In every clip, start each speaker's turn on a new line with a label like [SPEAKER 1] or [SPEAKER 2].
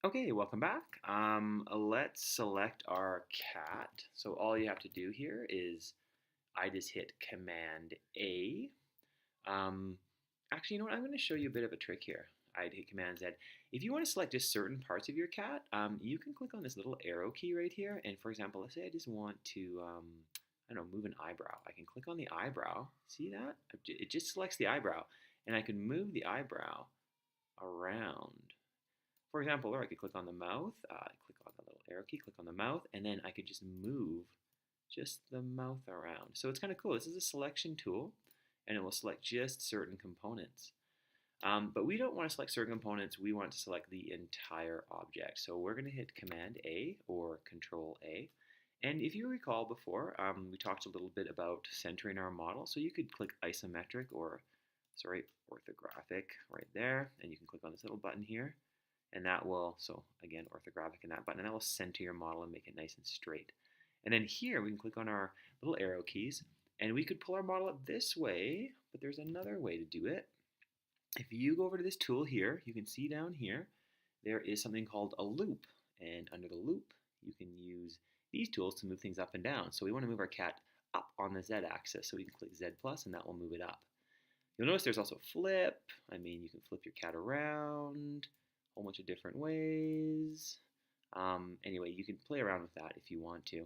[SPEAKER 1] Okay, welcome back. Let's select our cat. So all you have to do here is I just hit Command A. Um, Actually, you know what? I'm going to show you a bit of a trick here. I'd hit Command Z. If you want to select just certain parts of your cat, you can click on this little arrow key right here. And for example, let's say I just want to, I don't know, move an eyebrow. I can click on the eyebrow. See that? It just selects the eyebrow. And I can move the eyebrow around. For example, or I could click on the mouth, click on the little arrow key, click on the mouth, and then I could just move just the mouth around. So it's kind of cool. This is a selection tool, and it will select just certain components. But we don't want to select certain components. We want to select the entire object. So we're going to hit Command A or Control A. And if you recall before, we talked a little bit about centering our model. So you could click isometric or, sorry, orthographic right there. And you can click on this little button here. And that will, so again, orthographic in that button, and that will center your model and make it nice and straight. And then here we can click on our little arrow keys, and we could pull our model up this way, but there's another way to do it. If you go over to this tool here, you can see down here, there is something called a loop. And under the loop, you can use these tools to move things up and down. So we want to move our cat up on the Z axis, so we can click Z plus, and that will move it up. You'll notice there's also flip. I mean, you can flip your cat around a whole bunch of different ways. Anyway, you can play around with that if you want to.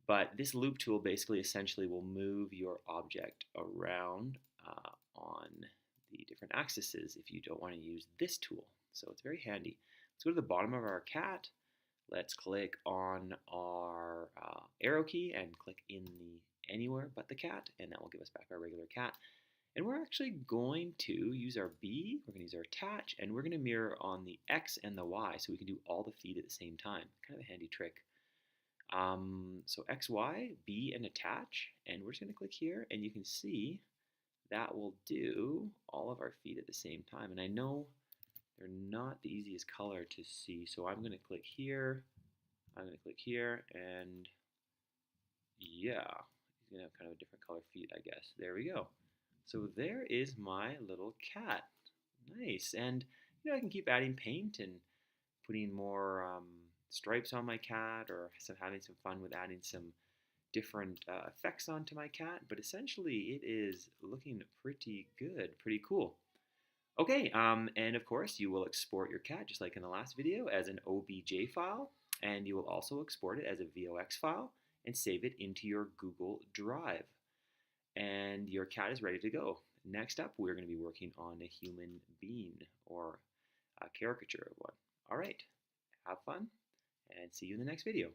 [SPEAKER 1] But this loop tool basically essentially will move your object around on the different axes if you don't want to use this tool. So it's very handy. Let's go to the bottom of our cat. Let's click on our arrow key and click in the anywhere but the cat, and that will give us back our regular cat. And we're actually going to use our B, we're going to use our attach, and we're going to mirror on the X and the Y so we can do all the feet at the same time. Kind of a handy trick. So X, Y, B, and attach, and we're just going to click here, and you can see that will do all of our feet at the same time. And I know they're not the easiest color to see, so I'm going to click here, I'm going to click here, and yeah, he's going to have kind of a different color feet, I guess. There we go. So there is my little cat. Nice. And I can keep adding paint and putting more stripes on my cat, or having some fun with adding some different effects onto my cat. But essentially, it is looking pretty good, pretty cool. Okay, and of course, you will export your cat, just like in the last video, as an OBJ file, and you will also export it as a VOX file and save it into your Google Drive. And your cat is ready to go. Next up, we're going to be working on a human being or a caricature of one. All right, have fun and see you in the next video.